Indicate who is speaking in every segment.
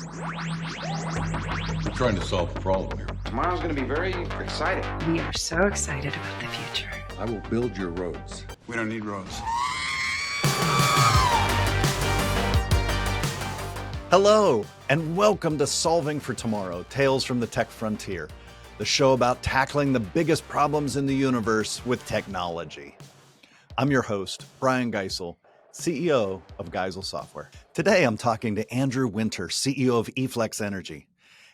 Speaker 1: We're trying to solve a problem here.
Speaker 2: Tomorrow's going to be very exciting.
Speaker 3: We are so excited about the future.
Speaker 1: I will build your roads.
Speaker 4: We don't need roads.
Speaker 5: Hello, and welcome to Solving for Tomorrow, Tales from the Tech Frontier, the show about tackling the biggest problems in the universe with technology. I'm your host, Brian Geisel, CEO of Geisel Software. Today, I'm talking to Andrew Winter, CEO of Eflex Energy.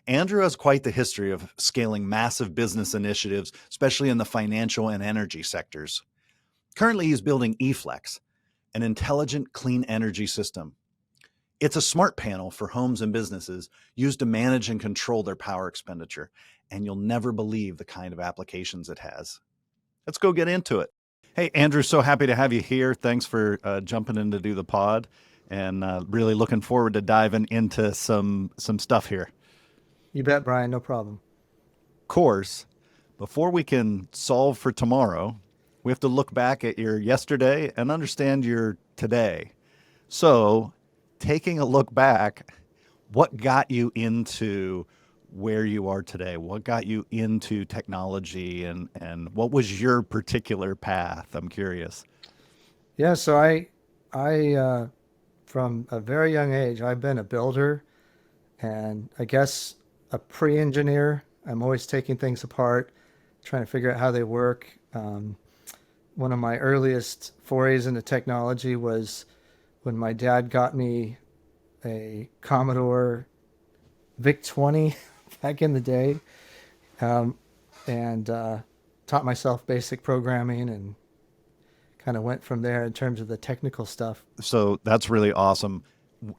Speaker 5: Andrew has quite the history of scaling massive business initiatives, especially in the financial and energy sectors. Currently, he's building Eflex, an intelligent clean energy system. It's a smart panel for homes and businesses used to manage and control their power expenditure, and you'll never believe the kind of applications it has. Let's go get into it. Hey, Andrew, so happy to have you here. Thanks for jumping in to do the pod, and really looking forward to diving into some stuff here.
Speaker 6: You bet, Brian. No problem.
Speaker 5: Of course, before we can solve for tomorrow, we have to look back at your yesterday and understand your today. So, taking a look back, what got you into where you are today? What got you into technology, and what was your particular path? I'm curious.
Speaker 6: Yeah, so I from a very young age, I've been a builder and I guess a pre-engineer. I'm always taking things apart, trying to figure out how they work. One of my earliest forays into technology was when my dad got me a Commodore VIC-20 back in the day, and taught myself basic programming and kind of went from there in terms of the technical stuff.
Speaker 5: So that's really awesome.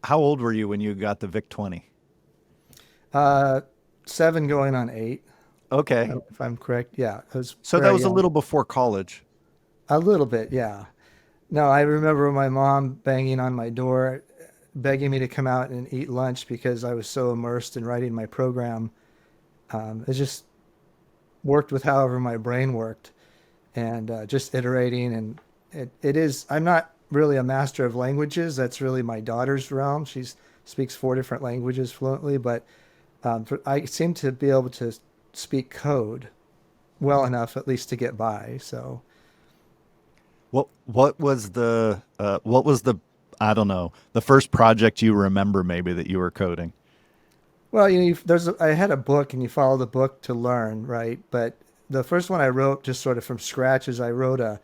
Speaker 5: How old were you when you got the VIC-20?
Speaker 6: 7 going on 8.
Speaker 5: Okay.
Speaker 6: If I'm correct. Yeah.
Speaker 5: So that was a little before college.
Speaker 6: A little bit, yeah. No, I remember my mom banging on my door, begging me to come out and eat lunch because I was so immersed in writing my program. It just worked with however my brain worked, and just iterating. And I'm not really a master of languages. That's really my daughter's realm. She speaks 4 different languages fluently, but I seem to be able to speak code well enough, at least to get by. So.
Speaker 5: What was the I don't know, the first project you remember maybe that you were coding?
Speaker 6: Well, I had a book, and you follow the book to learn, right? But the first one I wrote just sort of from scratch is I wrote a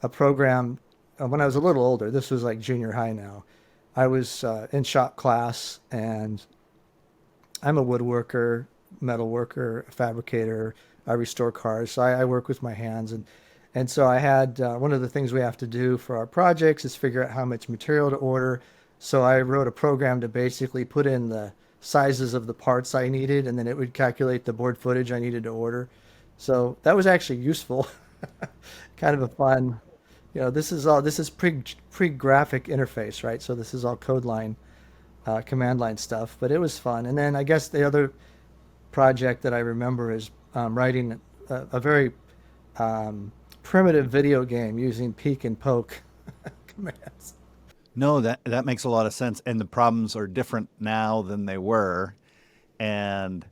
Speaker 6: program when I was a little older. This was like junior high now. I was in shop class, and I'm a woodworker, metal worker, fabricator. I restore cars, so I work with my hands. And so I had one of the things we have to do for our projects is figure out how much material to order. So I wrote a program to basically put in the sizes of the parts I needed, and then it would calculate the board footage I needed to order. So that was actually useful. Kind of a fun, this is pre-graphic interface, right? So this is all code line, command line stuff, but it was fun. And then I guess the other project that I remember is writing a very primitive video game using peek and poke commands.
Speaker 5: No, that makes a lot of sense, and the problems are different now than they were, and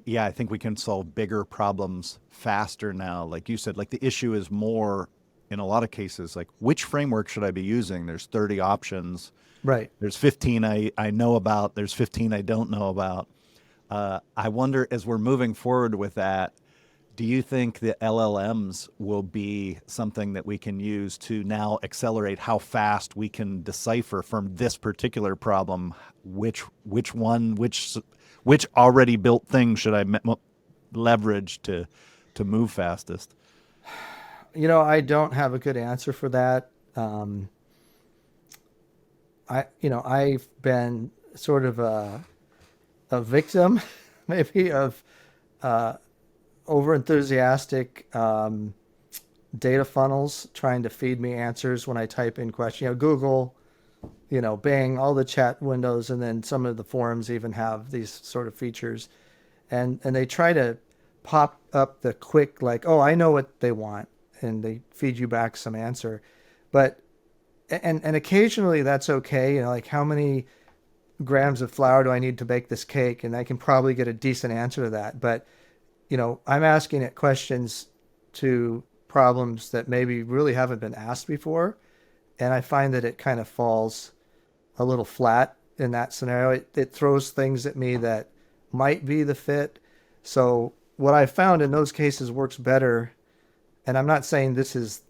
Speaker 5: yeah, I think we can solve bigger problems faster now. Like you said, like the issue is more in a lot of cases, like which framework should I be using? There's 30 options.
Speaker 6: Right.
Speaker 5: There's 15 I know about. There's 15 I don't know about. I wonder, as we're moving forward with that, do you think the LLMs will be something that we can use to now accelerate how fast we can decipher from this particular problem which already built thing should I leverage to move fastest?
Speaker 6: I don't have a good answer for that. I've been sort of a victim, maybe, of over-enthusiastic data funnels trying to feed me answers when I type in questions. Google, Bing, all the chat windows, and then some of the forums even have these sort of features. And they try to pop up the quick, like, oh, I know what they want, and they feed you back some answer. But and occasionally that's okay. Like how many grams of flour do I need to bake this cake? And I can probably get a decent answer to that. But, I'm asking it questions to problems that maybe really haven't been asked before. And I find that it kind of falls a little flat in that scenario. It throws things at me that might be the fit. So what I found in those cases works better. And I'm not saying this is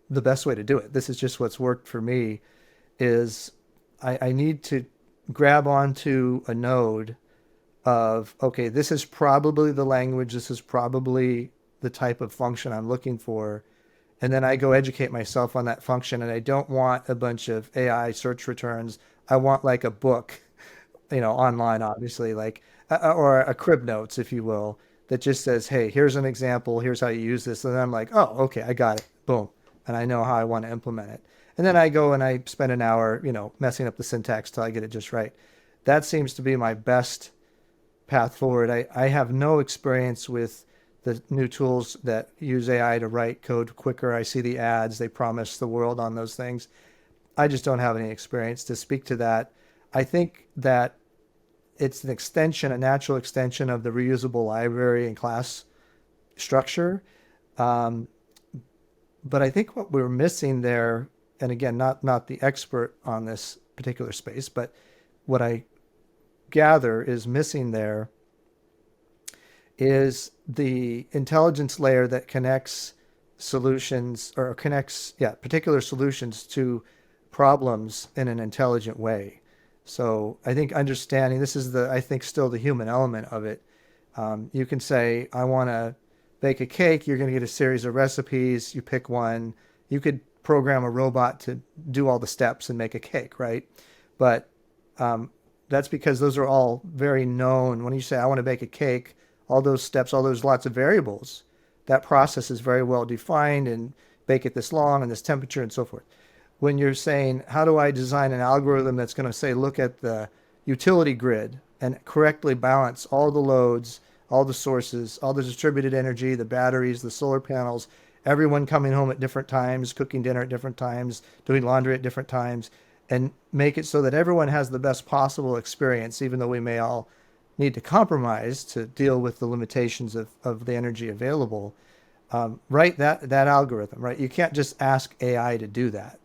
Speaker 6: the best way to do it. This is just what's worked for me is I need to grab onto a node of, okay, this is probably the language. This is probably the type of function I'm looking for. And then I go educate myself on that function. And I don't want a bunch of AI search returns. I want like a book, online, obviously, like, or a crib notes, if you will, that just says, hey, here's an example. Here's how you use this. And then I'm like, oh, okay, I got it. Boom. And I know how I want to implement it. And then I go and I spend an hour, messing up the syntax till I get it just right. That seems to be my best path forward. I have no experience with the new tools that use AI to write code quicker. I see the ads. They promise the world on those things. I just don't have any experience to speak to that. I think that it's an extension, a natural extension of the reusable library and class structure. But I think what we're missing there, and again, not the expert on this particular space, but what I gather is missing there is the intelligence layer that connects solutions or connects, particular solutions to problems in an intelligent way. So I think understanding this is I think still the human element of it. You can say, I want to bake a cake. You're going to get a series of recipes. You pick one. You could program a robot to do all the steps and make a cake, right? But that's because those are all very known. When you say, I want to bake a cake, all those steps, all those lots of variables, that process is very well defined and bake it this long and this temperature and so forth. When you're saying, how do I design an algorithm that's going to say, look at the utility grid and correctly balance all the loads, all the sources, all the distributed energy, the batteries, the solar panels, everyone coming home at different times, cooking dinner at different times, doing laundry at different times, and make it so that everyone has the best possible experience, even though we may all need to compromise to deal with the limitations of the energy available. Write that algorithm, right? You can't just ask AI to do that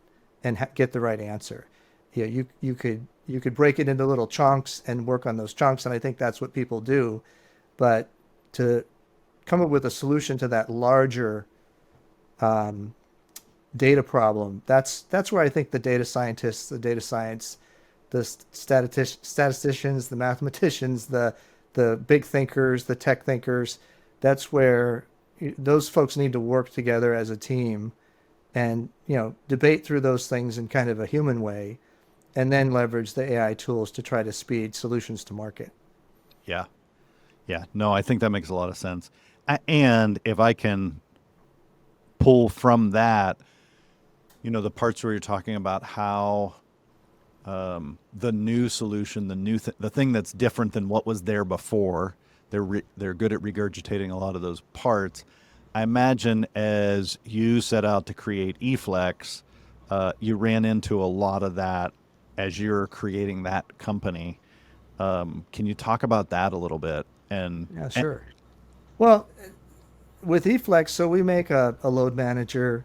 Speaker 6: and get the right answer. You could break it into little chunks and work on those chunks, and I think that's what people do. But to come up with a solution to that larger data problem, that's where I think the data scientists, the data science, the statisticians, the mathematicians, the big thinkers, the tech thinkers, that's where those folks need to work together as a team and debate through those things in kind of a human way, and then leverage the AI tools to try to speed solutions to market.
Speaker 5: Yeah. No, I think that makes a lot of sense. And if I can pull from that, the parts where you're talking about how the new solution, the thing that's different than what was there before, they're good at regurgitating a lot of those parts. I imagine as you set out to create Eflex, you ran into a lot of that as you're creating that company. Can you talk about that a little bit?
Speaker 6: Yeah, sure. Well, with Eflex, so we make a load manager,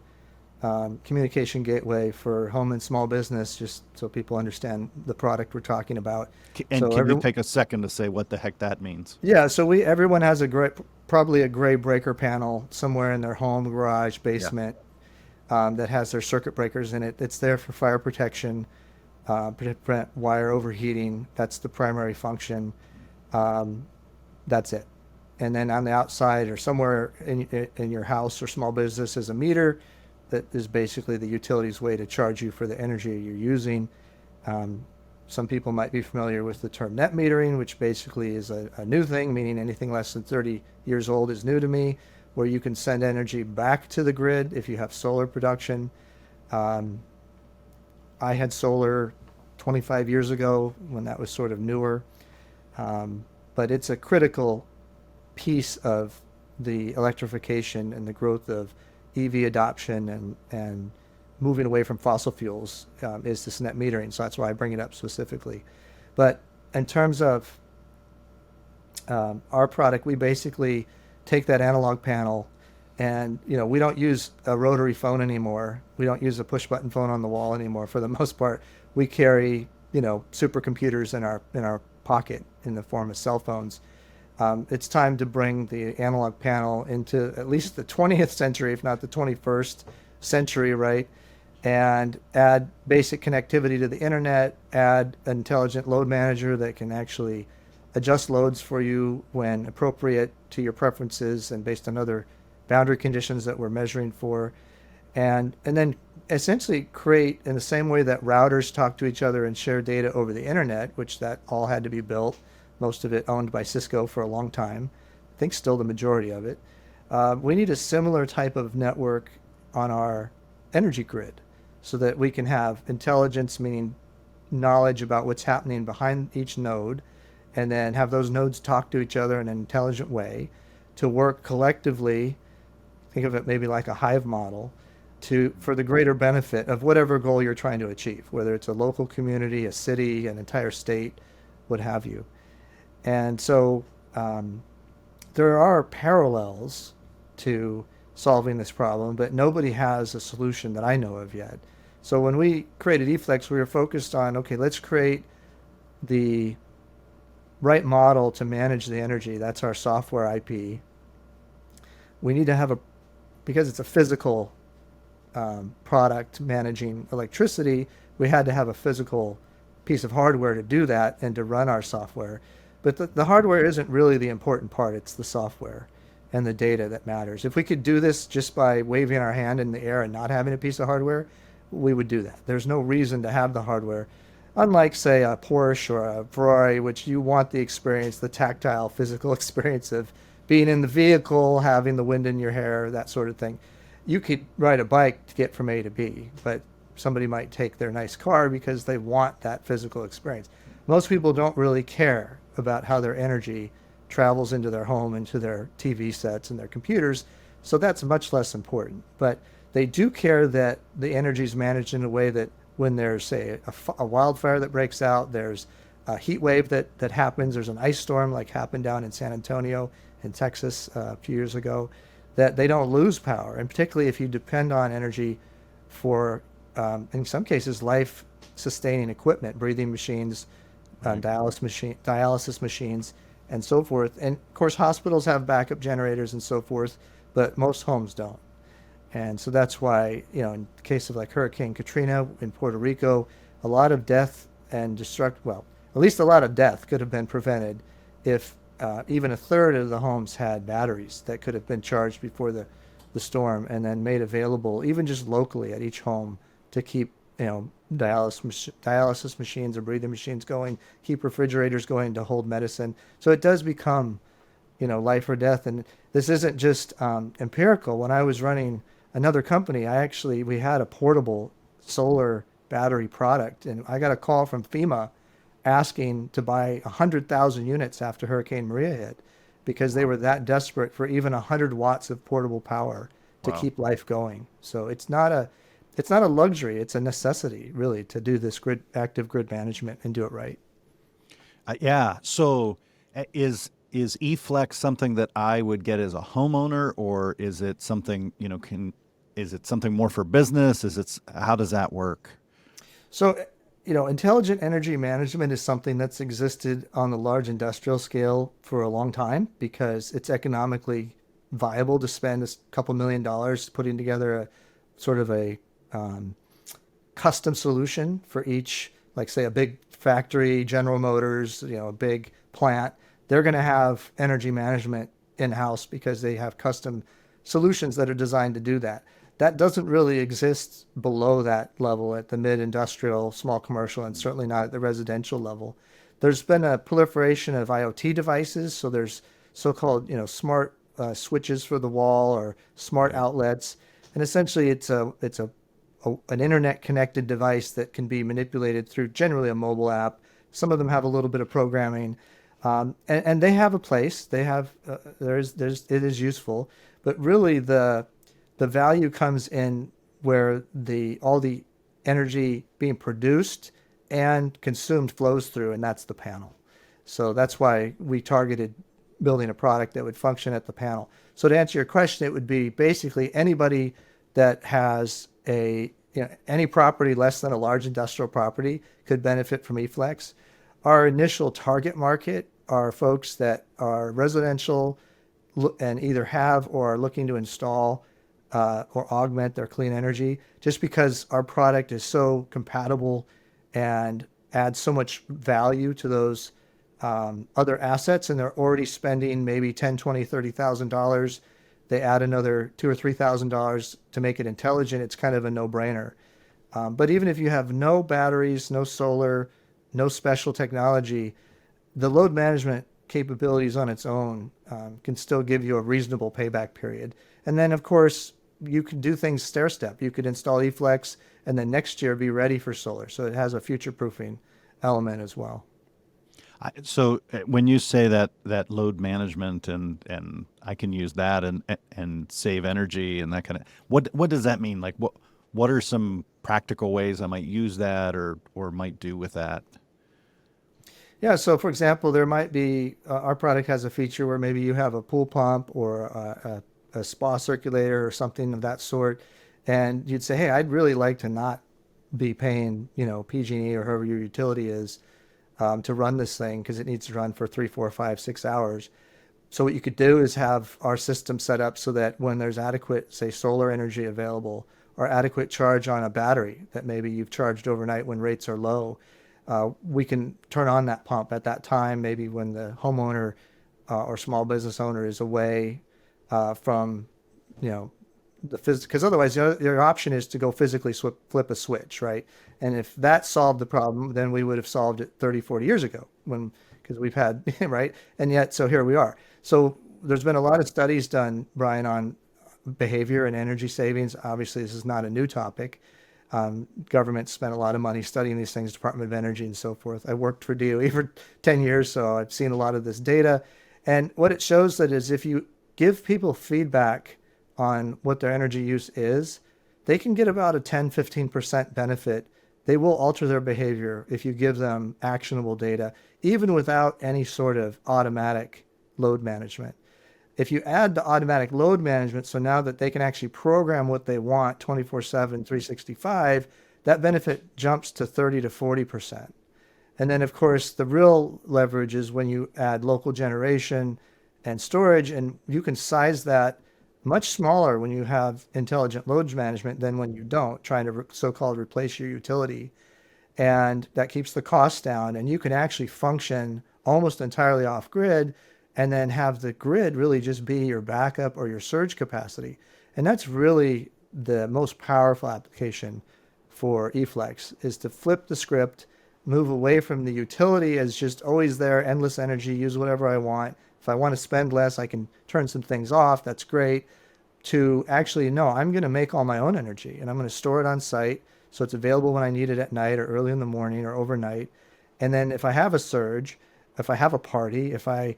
Speaker 6: communication gateway for home and small business, just so people understand the product we're talking about.
Speaker 5: And can you take a second to say what the heck that means?
Speaker 6: Yeah, so everyone has probably a gray breaker panel somewhere in their home, garage, basement, that has their circuit breakers in it. It's there for fire protection, prevent wire overheating. That's the primary function. That's it. And then on the outside or somewhere in your house or small business is a meter that is basically the utility's way to charge you for the energy you're using. Some people might be familiar with the term net metering, which basically is a new thing, meaning anything less than 30 years old is new to me, where you can send energy back to the grid if you have solar production. I had solar 25 years ago when that was sort of newer. But it's a critical piece of the electrification and the growth of EV adoption and moving away from fossil fuels is this net metering. So that's why I bring it up specifically. But in terms of our product, we basically take that analog panel, and we don't use a rotary phone anymore. We don't use a push button phone on the wall anymore. For the most part, we carry supercomputers in our pocket in the form of cell phones. It's time to bring the analog panel into at least the 20th century, if not the 21st century, right? And add basic connectivity to the internet, add an intelligent load manager that can actually adjust loads for you when appropriate to your preferences and based on other boundary conditions that we're measuring for. And then essentially create, in the same way that routers talk to each other and share data over the internet, which that all had to be built, most of it owned by Cisco for a long time, I think still the majority of it. We need a similar type of network on our energy grid so that we can have intelligence, meaning knowledge about what's happening behind each node, and then have those nodes talk to each other in an intelligent way to work collectively. Think of it maybe like a hive model for the greater benefit of whatever goal you're trying to achieve, whether it's a local community, a city, an entire state, what have you. And so there are parallels to solving this problem, but nobody has a solution that I know of yet. So when we created Eflex, we were focused on, okay, let's create the right model to manage the energy. That's our software IP. We need to have because it's a physical product managing electricity, we had to have a physical piece of hardware to do that and to run our software. But the hardware isn't really the important part. It's the software and the data that matters. If we could do this just by waving our hand in the air and not having a piece of hardware, we would do that. There's no reason to have the hardware. Unlike, say, a Porsche or a Ferrari, which you want the experience, the tactile, physical experience of being in the vehicle, having the wind in your hair, that sort of thing. You could ride a bike to get from A to B, but somebody might take their nice car because they want that physical experience. Most people don't really care about how their energy travels into their home, into their TV sets and their computers, so that's much less important. But they do care that the energy is managed in a way that when there's, say, a wildfire that breaks out, there's a heat wave that happens, there's an ice storm like happened down in San Antonio in Texas a few years ago, that they don't lose power. And particularly if you depend on energy for, in some cases, life-sustaining equipment, breathing machines, dialysis machines, and so forth. And of course, hospitals have backup generators and so forth, but most homes don't. And so that's why, in the case of like Hurricane Katrina in Puerto Rico, a lot of death and at least a lot of death could have been prevented if even a third of the homes had batteries that could have been charged before the storm and then made available even just locally at each home to keep, dialysis machines or breathing machines going, keep refrigerators going to hold medicine. So it does become, life or death. And this isn't just empirical. When I was running another company, we had a portable solar battery product, and I got a call from FEMA asking to buy 100,000 units after Hurricane Maria hit because they were that desperate for even 100 watts of portable power to keep life going. So it's not a luxury, it's a necessity really to do this active grid management and do it right.
Speaker 5: Yeah. So is Eflex something that I would get as a homeowner, or is it something, is it something more for business? How does that work?
Speaker 6: So, intelligent energy management is something that's existed on the large industrial scale for a long time because it's economically viable to spend a couple $1 million putting together a sort of a custom solution for each, like say a big factory, General Motors, a big plant. They're going to have energy management in-house because they have custom solutions that are designed to do that. That doesn't really exist below that level at the mid-industrial, small commercial, and certainly not at the residential level. There's been a proliferation of IoT devices, so there's so-called smart switches for the wall or smart outlets, and essentially it's an internet-connected device that can be manipulated through generally a mobile app. Some of them have a little bit of programming, and they have a place. They have it is useful, but really the value comes in where all the energy being produced and consumed flows through, and that's the panel. So that's why we targeted building a product that would function at the panel. So to answer your question, it would be basically anybody that has any property less than a large industrial property could benefit from Eflex. Our initial target market are folks that are residential and either have or are looking to install or augment their clean energy, just because our product is so compatible and adds so much value to those other assets, and they're already spending maybe $10, $20, $30,000. They add another $2,000 or $3,000 to make it intelligent. It's kind of a no-brainer. But even if you have no batteries, no solar, no special technology, the load management capabilities on its own can still give you a reasonable payback period. And then, of course, you can do things stair-step. You could install Eflex and then next year be ready for solar. So it has a future-proofing element as well.
Speaker 5: So when you say that load management and I can use that and save energy and that kind of, what does that mean? Like what are some practical ways I might use that or might do with that?
Speaker 6: Yeah, so for example, there might be, our product has a feature where maybe you have a pool pump or a spa circulator or something of that sort, and you'd say, hey, I'd really like to not be paying, PG&E or whoever your utility is to run this thing because it needs to run for 3, 4, 5, 6 hours. So what you could do is have our system set up so that when there's adequate, say, solar energy available or adequate charge on a battery that maybe you've charged overnight when rates are low, we can turn on that pump at that time, maybe when the homeowner or small business owner is away from, the physical, because otherwise your option is to go physically flip a switch, right? And if that solved the problem, then we would have solved it 30, 40 years ago because we've had, right? And yet, so here we are. So there's been a lot of studies done, Brian, on behavior and energy savings. Obviously, this is not a new topic. Government spent a lot of money studying these things, Department of Energy and so forth. I worked for DOE for 10 years, so I've seen a lot of this data. And what it shows that is if you give people feedback on what their energy use is, they can get about a 10, 15% benefit. They will alter their behavior if you give them actionable data, even without any sort of automatic load management. If you add the automatic load management, so now that they can actually program what they want 24/7, 365, that benefit jumps to 30 to 40%. And then, of course, the real leverage is when you add local generation and storage, and you can size that much smaller when you have intelligent load management than when you don't, trying to so-called replace your utility. And that keeps the costs down, and you can actually function almost entirely off grid and then have the grid really just be your backup or your surge capacity. And that's really the most powerful application for Eflex, is to flip the script, move away from the utility as just always there, endless energy, use whatever I want. If I want to spend less, I can turn some things off. That's great. To actually, no, I'm going to make all my own energy and I'm going to store it on site so it's available when I need it at night or early in the morning or overnight. And then if I have a surge, if I have a party, if I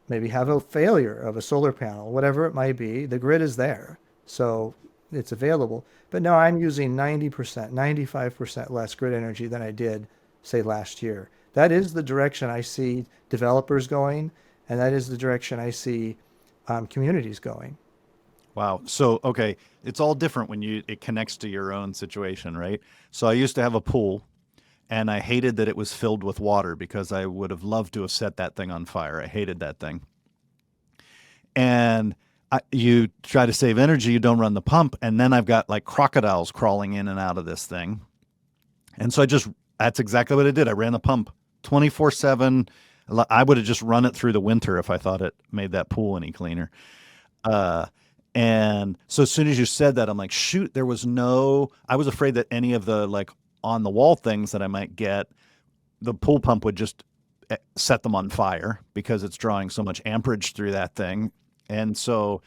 Speaker 6: maybe have a failure of a solar panel, whatever it might be, the grid is there. So it's available. But no, I'm using 90%, 95% less grid energy than I did, say, last year. That is the direction I see developers going, and that is the direction I see communities going.
Speaker 5: Wow. So, okay, it's all different when it connects to your own situation, right? So I used to have a pool and I hated that it was filled with water because I would have loved to have set that thing on fire. I hated that thing. And you try to save energy, you don't run the pump, and then I've got like crocodiles crawling in and out of this thing. And so that's exactly what I did. I ran the pump 24/7. I would have just run it through the winter if I thought it made that pool any cleaner. And so as soon as you said that, I'm like, shoot, I was afraid that any of the like on the wall things that I might get, the pool pump would just set them on fire because it's drawing so much amperage through that thing. And so,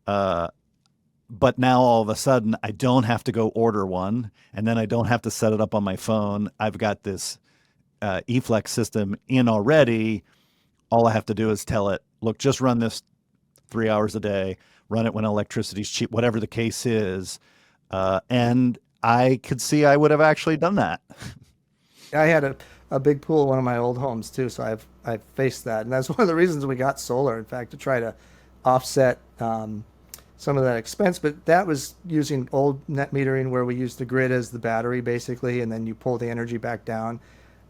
Speaker 5: but now all of a sudden I don't have to go order one, and then I don't have to set it up on my phone. I've got this Eflex system in already. All I have to do is tell it, look, just run this 3 hours a day, run it when electricity's cheap, whatever the case is. And I could see I would have actually done that.
Speaker 6: I had a big pool in one of my old homes too, so I've faced that, and that's one of the reasons we got solar. In fact, to try to offset some of that expense. But that was using old net metering where we use the grid as the battery basically, and then you pull the energy back down.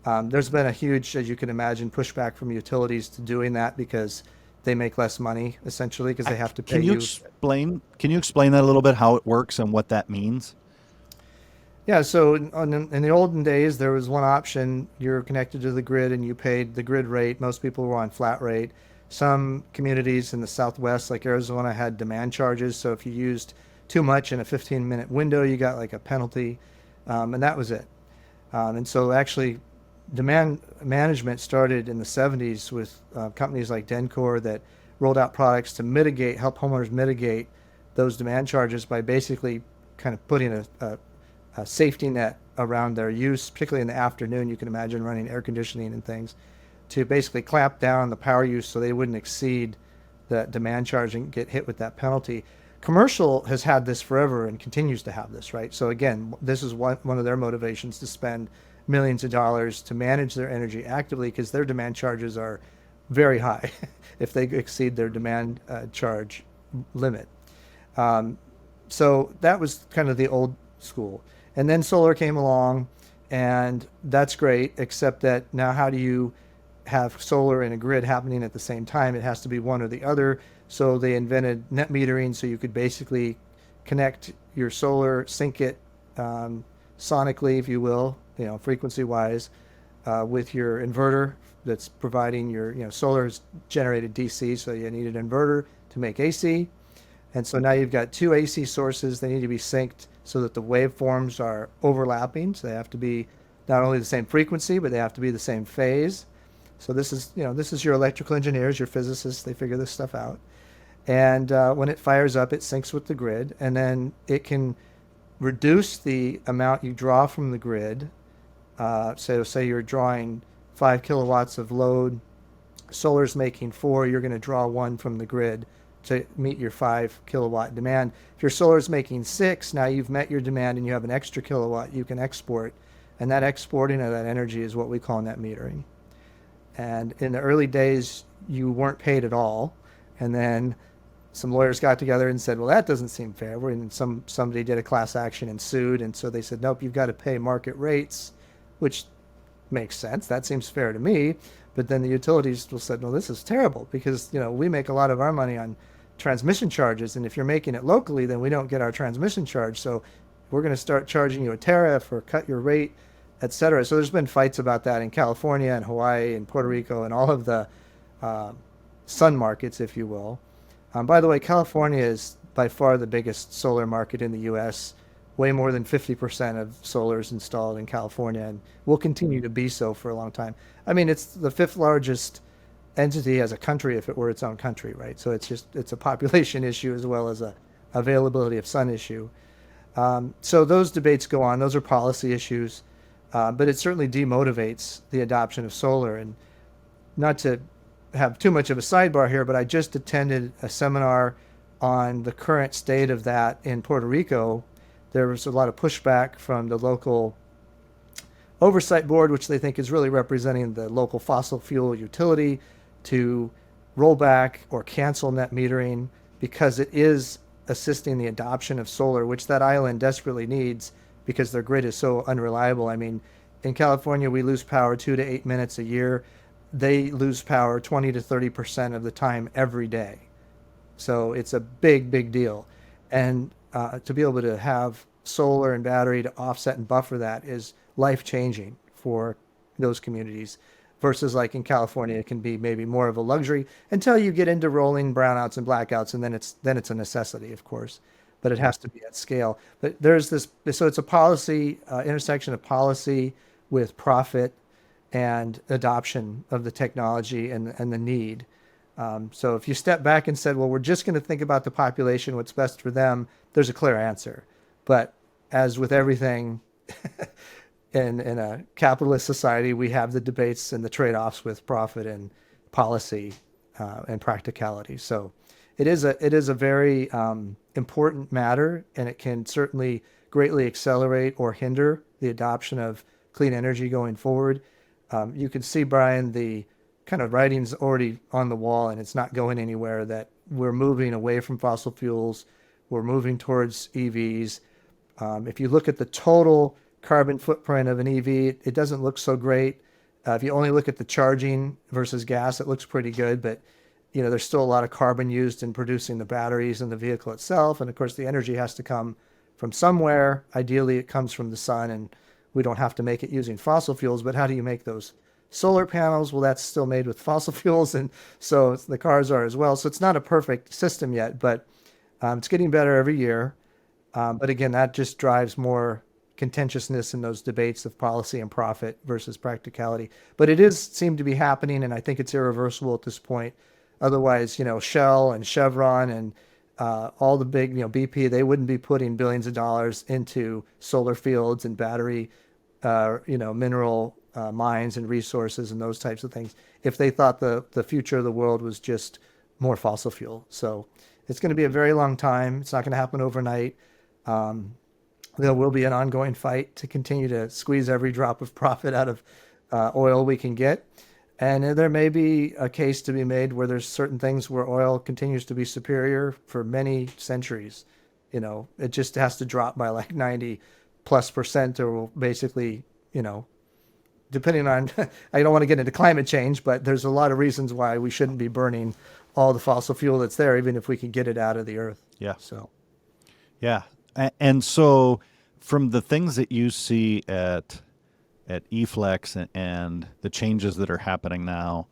Speaker 6: There's been a huge, as you can imagine, pushback from utilities to doing that because they make less money essentially because they have to pay
Speaker 5: Can you
Speaker 6: you.
Speaker 5: explain? Can you explain that a little bit, how it works and what that means?
Speaker 6: Yeah, so in the olden days, there was one option. You're connected to the grid and you paid the grid rate. Most people were on flat rate. Some communities in the Southwest, like Arizona, had demand charges. So if you used too much in a 15-minute window, you got like a penalty, and that was it. And so actually, demand management started in the 70s with companies like Dencor that rolled out products to mitigate, help homeowners mitigate those demand charges by basically kind of putting a safety net around their use, particularly in the afternoon. You can imagine running air conditioning and things to basically clamp down on the power use so they wouldn't exceed the demand charge and get hit with that penalty. Commercial has had this forever and continues to have this, right? So again, this is one of their motivations to spend millions of dollars to manage their energy actively because their demand charges are very high if they exceed their demand charge limit. So that was kind of the old school. And then solar came along, and that's great, except that now how do you have solar and a grid happening at the same time? It has to be one or the other. So they invented net metering, so you could basically connect your solar, sync it sonically, if you will, frequency-wise, with your inverter that's providing your, solar is generated DC, so you need an inverter to make AC. And so now you've got two AC sources. They need to be synced so that the waveforms are overlapping. So they have to be not only the same frequency, but they have to be the same phase. So this is your electrical engineers, your physicists. They figure this stuff out. And when it fires up, it syncs with the grid, and then it can reduce the amount you draw from the grid. So say you're drawing 5 kilowatts of load, solar's making 4, you're going to draw 1 from the grid to meet your 5 kilowatt demand. If your solar's making 6, now you've met your demand and you have an extra kilowatt you can export. And that exporting of that energy is what we call net metering. And in the early days, you weren't paid at all. And then some lawyers got together and said, well, that doesn't seem fair. And somebody did a class action and sued. And so they said, nope, you've got to pay market rates, which makes sense. That seems fair to me. But then the utilities still said, well, this is terrible because, we make a lot of our money on transmission charges. And if you're making it locally, then we don't get our transmission charge. So we're going to start charging you a tariff or cut your rate, et cetera. So there's been fights about that in California and Hawaii and Puerto Rico and all of the sun markets, if you will. By the way, California is by far the biggest solar market in the U.S. Way more than 50% of solar is installed in California and will continue to be so for a long time. I mean, it's the 5th largest entity as a country if it were its own country, right? So it's a population issue as well as a availability of sun issue. So those debates go on. Those are policy issues, but it certainly demotivates the adoption of solar. And not to have too much of a sidebar here, but I just attended a seminar on the current state of that in Puerto Rico. There was a lot of pushback from the local oversight board, which they think is really representing the local fossil fuel utility, to roll back or cancel net metering because it is assisting the adoption of solar, which that island desperately needs because their grid is so unreliable. I mean, in California, we lose power 2 to 8 minutes a year. They lose power 20 to 30% of the time every day. So it's a big, big deal. And to be able to have solar and battery to offset and buffer that is life-changing for those communities versus like in California, it can be maybe more of a luxury until you get into rolling brownouts and blackouts, and then it's a necessity, of course, but it has to be at scale. But there's this, so it's a policy, intersection of policy with profit and adoption of the technology and the need. So if you step back and said, well, we're just going to think about the population, what's best for them, there's a clear answer. But as with everything in a capitalist society, we have the debates and the trade-offs with profit and policy and practicality. So it is a very important matter, and it can certainly greatly accelerate or hinder the adoption of clean energy going forward. You can see, Brian, the kind of writing's already on the wall, and it's not going anywhere, that we're moving away from fossil fuels. We're moving towards EVs. If you look at the total carbon footprint of an EV, it doesn't look so great. If you only look at the charging versus gas, it looks pretty good, but there's still a lot of carbon used in producing the batteries and the vehicle itself. And of course, the energy has to come from somewhere. Ideally, it comes from the sun, and we don't have to make it using fossil fuels. But how do you make those solar panels? Well, that's still made with fossil fuels, and so the cars are as well. So it's not a perfect system yet, but it's getting better every year. But again, that just drives more contentiousness in those debates of policy and profit versus practicality. But it is seem to be happening, and I think it's irreversible at this point. Otherwise, Shell and Chevron and all the big, BP, they wouldn't be putting billions of dollars into solar fields and battery, mineral mines and resources and those types of things if they thought the future of the world was just more fossil fuel. So it's going to be a very long time. It's not going to happen overnight. There will be an ongoing fight to continue to squeeze every drop of profit out of oil we can get. And there may be a case to be made where there's certain things where oil continues to be superior for many centuries. It just has to drop by like 90+%, or will basically, depending on, I don't want to get into climate change, but there's a lot of reasons why we shouldn't be burning all the fossil fuel that's there, even if we can get it out of the earth.
Speaker 5: Yeah.
Speaker 6: So,
Speaker 5: yeah. And so from the things that you see at Eflex and the changes that are happening now,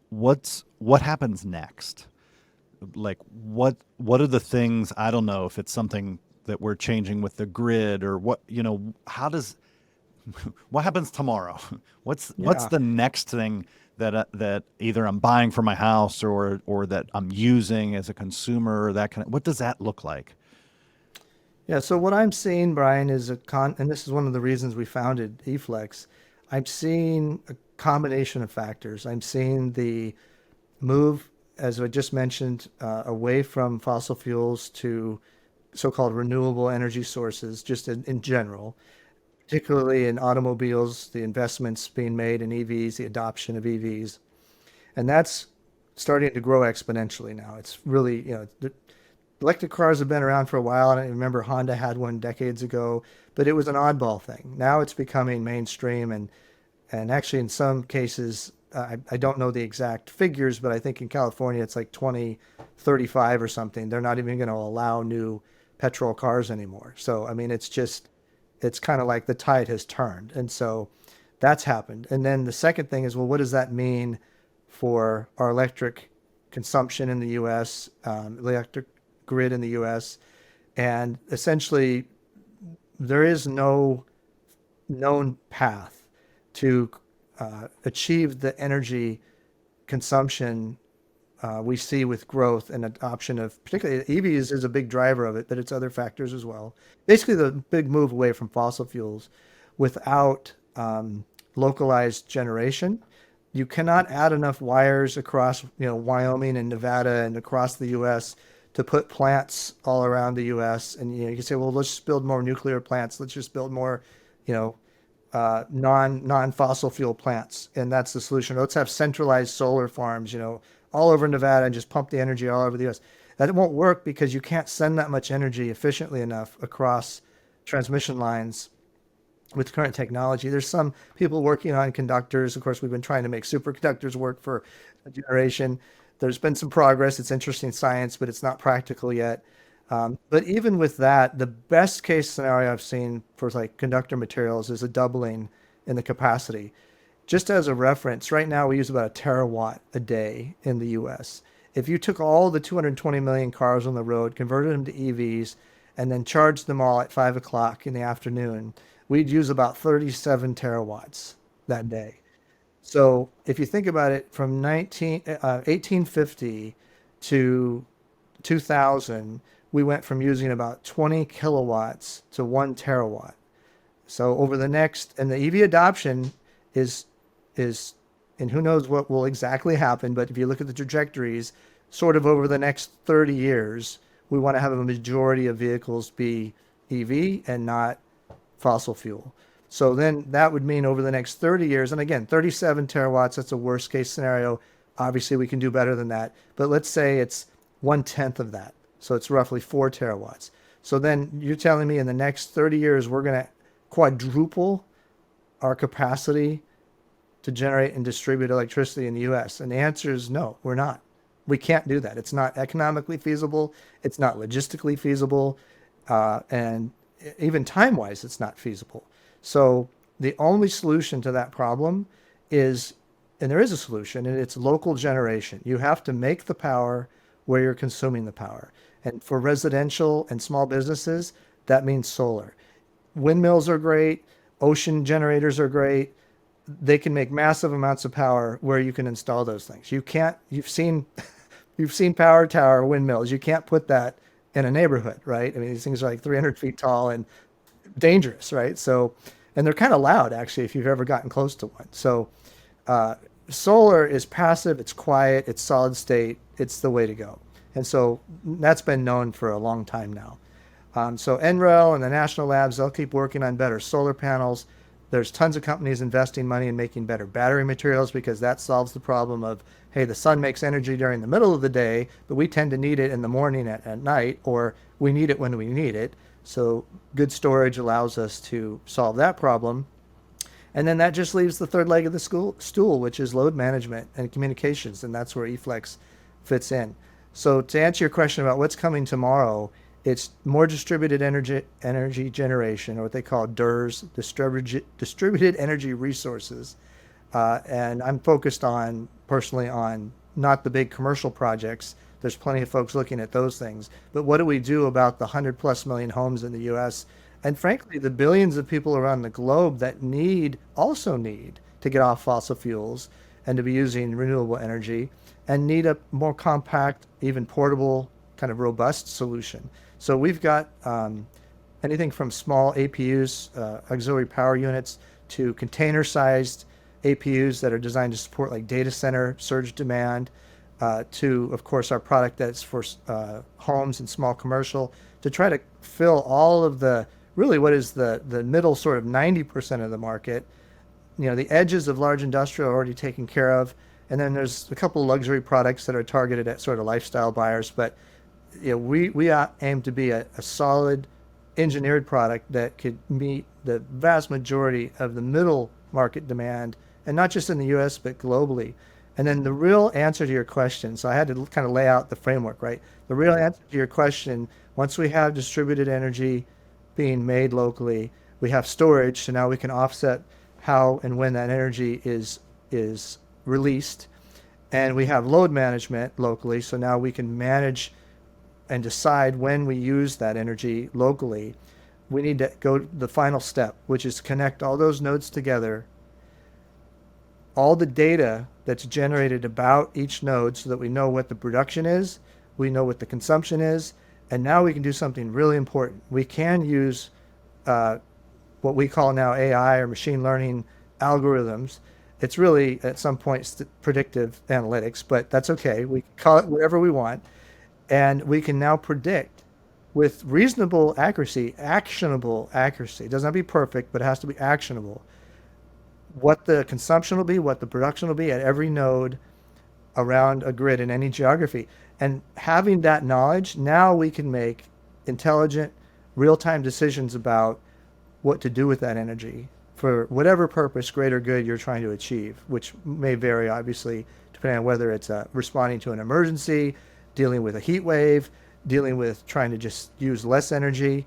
Speaker 5: what happens next? Like what are the things, I don't know if it's something that we're changing with the grid, or what happens tomorrow? What's the next thing that either I'm buying for my house or that I'm using as a consumer, or that kind of, what does that look like?
Speaker 6: Yeah, so what I'm seeing, Brian, is and this is one of the reasons we founded Eflex. I'm seeing a combination of factors. I'm seeing the move, as I just mentioned, away from fossil fuels to so-called renewable energy sources, just in general, particularly in automobiles, the investments being made in EVs, the adoption of EVs. And that's starting to grow exponentially now. It's really, electric cars have been around for a while, and I remember Honda had one decades ago, but it was an oddball thing. Now it's becoming mainstream, and actually in some cases, I don't know the exact figures, but I think in California it's like 2035 or something. They're not even going to allow new petrol cars anymore. So, I mean, it's kind of like the tide has turned. And so that's happened. And then the second thing is, well, what does that mean for our electric consumption in the U.S., electric grid in the U.S.? And essentially, there is no known path to achieve the energy consumption we see with growth and adoption of, particularly EVs is a big driver of it, but it's other factors as well. Basically, the big move away from fossil fuels without localized generation. You cannot add enough wires across, Wyoming and Nevada and across the U.S. to put plants all around the U.S. And you can say, well, let's just build more nuclear plants. Let's just build more, non-fossil fuel plants, and that's the solution. Let's have centralized solar farms, all over Nevada, and just pump the energy all over the U.S. That won't work because you can't send that much energy efficiently enough across transmission lines with current technology. There's some people working on conductors. Of course, we've been trying to make superconductors work for a generation. There's been some progress. It's interesting science, but it's not practical yet. But even with that, the best case scenario I've seen for like conductor materials is a doubling in the capacity. Just as a reference, right now we use about a terawatt a day in the US. If you took all the 220 million cars on the road, converted them to EVs, and then charged them all at 5 o'clock in the afternoon, we'd use about 37 terawatts that day. So if you think about it, from 1850 to 2000, we went from using about 20 kilowatts to 1 terawatt. So over the next, and the EV adoption is, and who knows what will exactly happen, but if you look at the trajectories, sort of over the next 30 years, we want to have a majority of vehicles be EV and not fossil fuel. So then that would mean over the next 30 years, and again, 37 terawatts, that's a worst case scenario. Obviously, we can do better than that. But let's say it's 1/10 of that. So it's roughly 4 terawatts. So then you're telling me in the next 30 years, we're going to quadruple our capacity to generate and distribute electricity in the US? And the answer is no, we're not. We can't do that. It's not economically feasible. It's not logistically feasible. And even time-wise, it's not feasible. So the only solution to that problem is, and there is a solution, and it's local generation. You have to make the power where you're consuming the power. And for residential and small businesses, that means solar. Windmills are great. Ocean generators are great. They can make massive amounts of power where you can install those things. You can't, you've seen power tower windmills. You can't put that in a neighborhood, right? I mean, these things are like 300 feet tall and dangerous, right? So, and they're kind of loud actually, if you've ever gotten close to one. So, solar is passive, it's quiet, it's solid state, it's the way to go. And so that's been known for a long time now. So NREL and the national labs, they'll keep working on better solar panels. There's tons of companies investing money in making better battery materials because that solves the problem of, hey, the sun makes energy during the middle of the day, but we tend to need it in the morning at night, or we need it when we need it. So good storage allows us to solve that problem. And then that just leaves the third leg of the stool, which is load management and communications, and that's where Eflex fits in. So to answer your question about what's coming tomorrow, it's more distributed energy generation, or what they call DERs, distributed energy resources. And I'm focused personally on not the big commercial projects. There's plenty of folks looking at those things. But what do we do about the 100+ million homes in the US? And frankly, the billions of people around the globe that also need to get off fossil fuels and to be using renewable energy and need a more compact, even portable, kind of robust solution. So we've got anything from small APUs, auxiliary power units, to container-sized APUs that are designed to support like data center surge demand, to, of course, our product that's for homes and small commercial, to try to fill all of really what is the middle sort of 90% of the market. You know, the edges of large industrial are already taken care of. And then there's a couple of luxury products that are targeted at sort of lifestyle buyers. But you know, we aim to be a solid engineered product that could meet the vast majority of the middle market demand, and not just in the US, but globally. And then the real answer to your question, so I had to kind of lay out the framework, right? The real answer to your question, once we have distributed energy being made locally, we have storage, so now we can offset how and when that energy is released. And we have load management locally, so now we can manage and decide when we use that energy locally. We need to go to the final step, which is connect all those nodes together, all the data that's generated about each node, so that we know what the production is, we know what the consumption is, and now we can do something really important. We can use what we call now AI or machine learning algorithms. It's really at some point predictive analytics, but that's okay. We can call it whatever we want. And we can now predict with reasonable accuracy, actionable accuracy. It doesn't have to be perfect, but it has to be actionable, what the consumption will be, what the production will be at every node around a grid in any geography. And having that knowledge, now we can make intelligent, real-time decisions about what to do with that energy for whatever purpose, greater good, you're trying to achieve, which may vary, obviously, depending on whether it's responding to an emergency, dealing with a heat wave, dealing with trying to just use less energy,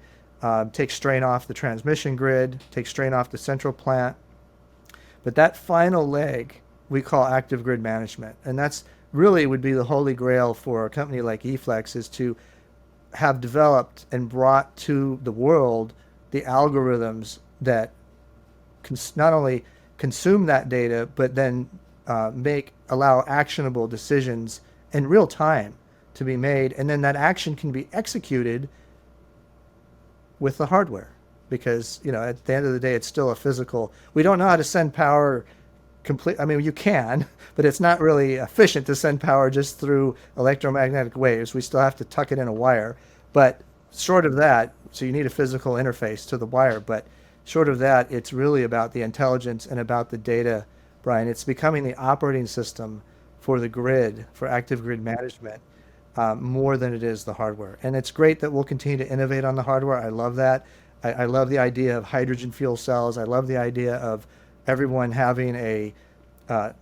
Speaker 6: take strain off the transmission grid, take strain off the central plant. But that final leg we call active grid management. And that's really would be the holy grail for a company like Eflex, is to have developed and brought to the world the algorithms that not only consume that data, but then allow actionable decisions in real time to be made. And then that action can be executed with the hardware, because, you know, at the end of the day, it's still a physical. We don't know how to send power I mean, you can, but it's not really efficient to send power just through electromagnetic waves. We still have to tuck it in a wire. But short of that, so you need a physical interface to the wire. But short of that, it's really about the intelligence and about the data, Brian. It's becoming the operating system for the grid, for active grid management, more than it is the hardware. And it's great that we'll continue to innovate on the hardware. I love that. I love the idea of hydrogen fuel cells. I love the idea of everyone having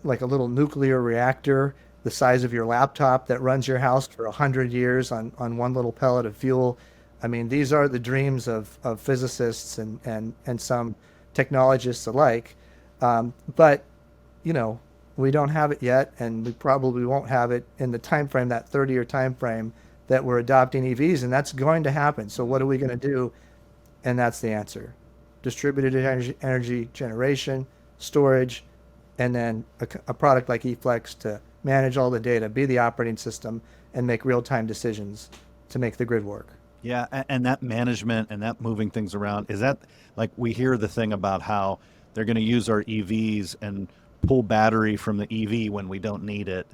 Speaker 6: like a little nuclear reactor the size of your laptop that runs your house for 100 years on one little pellet of fuel. I mean, these are the dreams of physicists and some technologists alike. But, you know, we don't have it yet, and we probably won't have it in the time frame, that 30-year time frame that we're adopting EVs, and that's going to happen. So what are we going to do? And that's the answer. Distributed energy generation, storage, and then a product like Eflex to manage all the data, be the operating system, and make real-time decisions to make the grid work.
Speaker 5: Yeah, and that management and that moving things around, is that like we hear the thing about how they're going to use our EVs and pull battery from the EV when we don't need it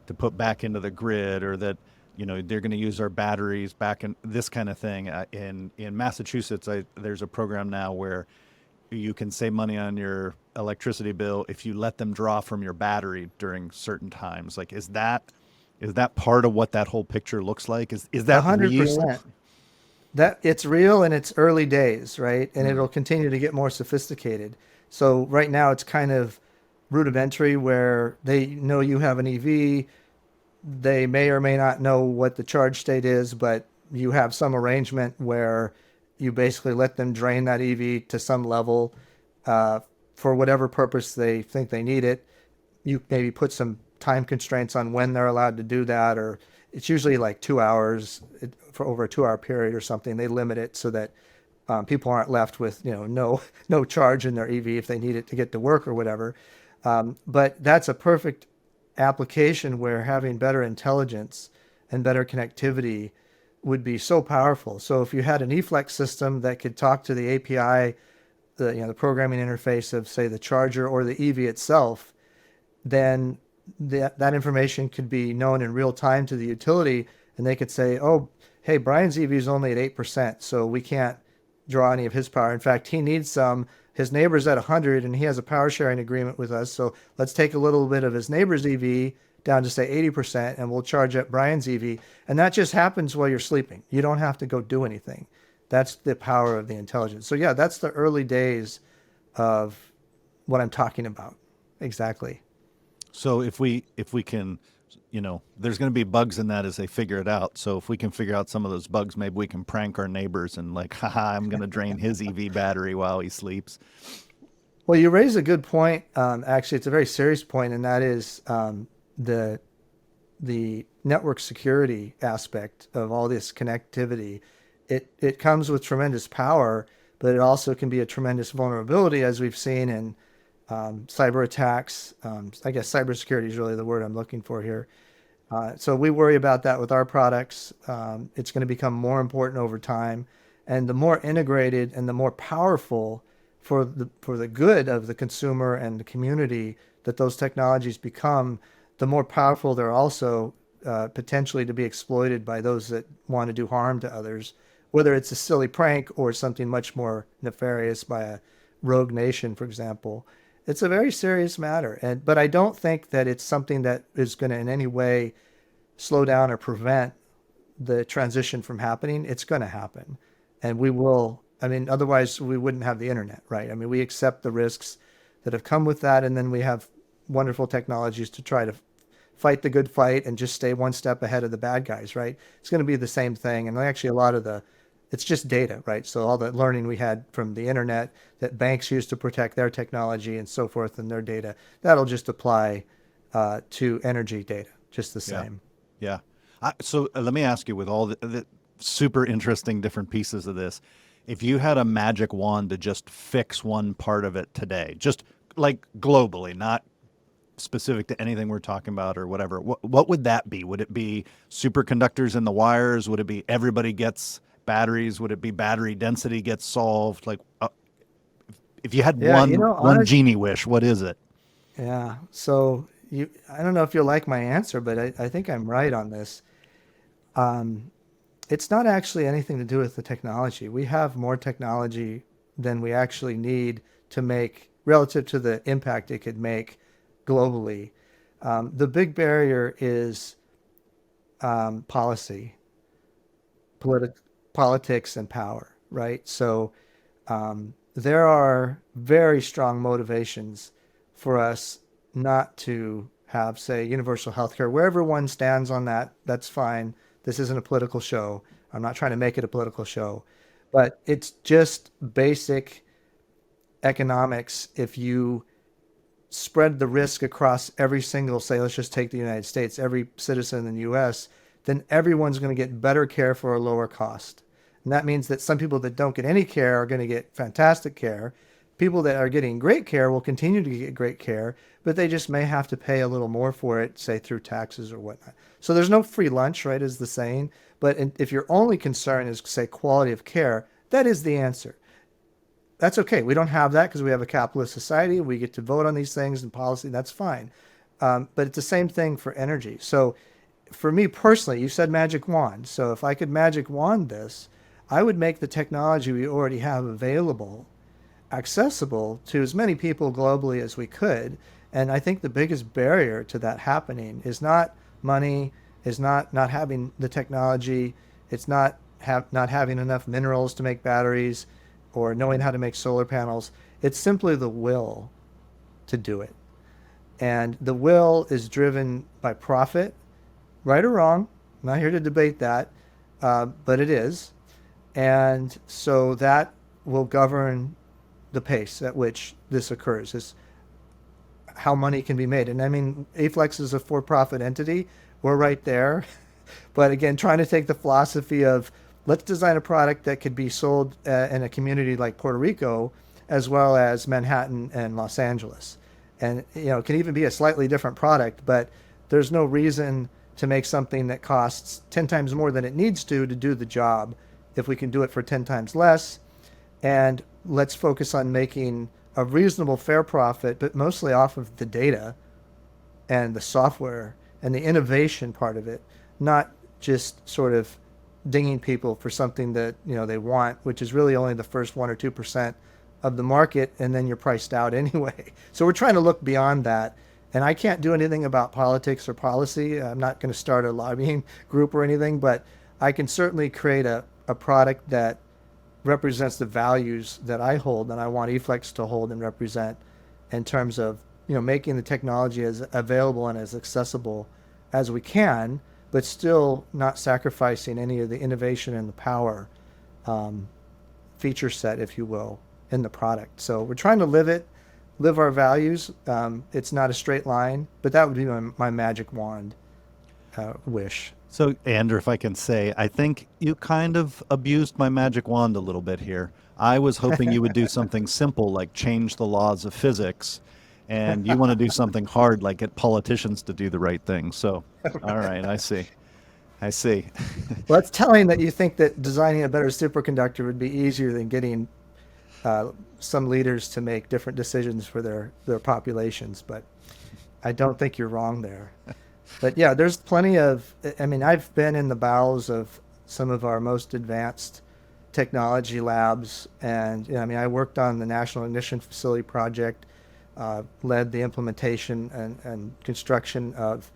Speaker 5: to put back into the grid, or that, you know, they're going to use our batteries back in this kind of thing. In Massachusetts, there's a program now where you can save money on your electricity bill if you let them draw from your battery during certain times. Like, is that part of what that whole picture looks like? Is that 100%? Real?
Speaker 6: That it's real, and it's early days, right? And it'll continue to get more sophisticated. So right now it's kind of rudimentary, where they know you have an EV. They may or may not know what the charge state is, but you have some arrangement where you basically let them drain that EV to some level for whatever purpose they think they need it. You maybe put some time constraints on when they're allowed to do that, or it's usually like 2 hours for over a 2-hour period or something. They limit it so that people aren't left with, you know, no charge in their EV if they need it to get to work or whatever. But that's a perfect application where having better intelligence and better connectivity would be so powerful. So if you had an Eflex system that could talk to the API, the programming interface of, say, the charger or the EV itself, then that information could be known in real time to the utility, and they could say, oh, hey, Brian's EV is only at 8%, so we can't draw any of his power. In fact, he needs some. His neighbor's at 100, and he has a power sharing agreement with us, so let's take a little bit of his neighbor's EV down to, say, 80%, and we'll charge up Brian's EV. And that just happens while you're sleeping. You don't have to go do anything. That's the power of the intelligence. So yeah, that's the early days of what I'm talking about. Exactly.
Speaker 5: So if we can, you know, there's going to be bugs in that as they figure it out. So if we can figure out some of those bugs, maybe we can prank our neighbors and like, haha, I'm going to drain his EV battery while he sleeps.
Speaker 6: Well, you raise a good point. Actually, it's a very serious point, and that is the network security aspect of all this connectivity. It comes with tremendous power, but it also can be a tremendous vulnerability, as we've seen in cyber attacks. I guess cybersecurity is really the word I'm looking for here. So we worry about that with our products. It's going to become more important over time, and the more integrated and the more powerful for the good of the consumer and the community that those technologies become, the more powerful they're also potentially to be exploited by those that want to do harm to others, whether it's a silly prank or something much more nefarious by a rogue nation, for example. It's a very serious matter. But I don't think that it's something that is going to in any way slow down or prevent the transition from happening. It's going to happen. And we will, I mean, otherwise we wouldn't have the internet, right? I mean, we accept the risks that have come with that, and then we have wonderful technologies to try to fight the good fight and just stay one step ahead of the bad guys, right? It's going to be the same thing. And actually a lot of it's just data, right? So all the learning we had from the internet that banks use to protect their technology and so forth and their data, that'll just apply to energy data, just the same.
Speaker 5: Yeah. So let me ask you, with all the super interesting different pieces of this, if you had a magic wand to just fix one part of it today, just like globally, not specific to anything we're talking about or whatever, what would that be? Would it be superconductors in the wires? Would it be everybody gets batteries? Would it be battery density gets solved? Like, if you had one genie wish, what is it?
Speaker 6: Yeah. So I don't know if you'll like my answer, but I think I'm right on this. It's not actually anything to do with the technology. We have more technology than we actually need to make relative to the impact it could make globally. The big barrier is policy, politics, and power, right? So there are very strong motivations for us not to have, say, universal health care. Wherever one stands on that, that's fine. This isn't a political show. I'm not trying to make it a political show, but it's just basic economics. If you spread the risk across every single, say, let's just take the United States, every citizen in the US, then everyone's going to get better care for a lower cost. And that means that some people that don't get any care are going to get fantastic care. People that are getting great care will continue to get great care, but they just may have to pay a little more for it, say through taxes or whatnot. So there's no free lunch, right, is the saying. But if your only concern is, say, quality of care, that is the answer. That's okay. We don't have that because we have a capitalist society. We get to vote on these things and policy. That's fine. But it's the same thing for energy. So for me personally, you said magic wand. So if I could magic wand this, I would make the technology we already have available accessible to as many people globally as we could. And I think the biggest barrier to that happening is not money, is not having the technology, it's not having enough minerals to make batteries or knowing how to make solar panels. It's simply the will to do it. And the will is driven by profit, right or wrong. I'm not here to debate that, but it is. And so that will govern the pace at which this occurs, is how money can be made. And I mean, Eflex is a for-profit entity. We're right there. But again, trying to take the philosophy of let's design a product that could be sold in a community like Puerto Rico, as well as Manhattan and Los Angeles. And, it can even be a slightly different product, but there's no reason to make something that costs 10 times more than it needs to do the job if we can do it for 10 times less. And let's focus on making a reasonable, fair profit, but mostly off of the data and the software and the innovation part of it, not just sort of dinging people for something that they want, which is really only the first 1 or 2% of the market, and then you're priced out anyway. So we're trying to look beyond that. And I can't do anything about politics or policy. I'm not going to start a lobbying group or anything, but I can certainly create a product that represents the values that I hold and I want Eflex to hold and represent, in terms of making the technology as available and as accessible as we can, but still not sacrificing any of the innovation and the power feature set, if you will, in the product. So we're trying to live our values. It's not a straight line, but that would be my magic wand wish.
Speaker 5: So, Andrew, if I can say, I think you kind of abused my magic wand a little bit here. I was hoping you would do something simple like change the laws of physics, and you want to do something hard like get politicians to do the right thing. So, all right, I see.
Speaker 6: Well, it's telling that you think that designing a better superconductor would be easier than getting some leaders to make different decisions for their populations, but I don't think you're wrong there. But yeah, there's plenty of, I've been in the bowels of some of our most advanced technology labs, and I worked on the National Ignition Facility project, led the implementation and construction of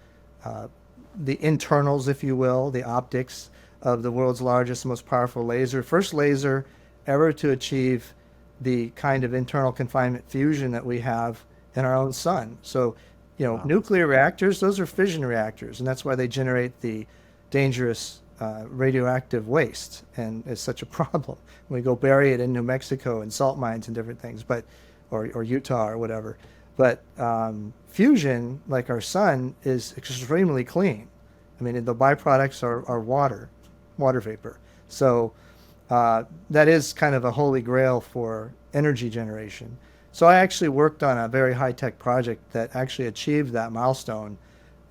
Speaker 6: the internals, if you will, the optics of the world's largest, most powerful laser, first laser ever to achieve the kind of internal confinement fusion that we have in our own sun. So, wow. Nuclear reactors, those are fission reactors, and that's why they generate the dangerous radioactive waste, and it's such a problem. We go bury it in New Mexico and salt mines and different things, or Utah or whatever. But fusion, like our sun, is extremely clean. The byproducts are water vapor. So that is kind of a holy grail for energy generation. So I actually worked on a very high-tech project that actually achieved that milestone.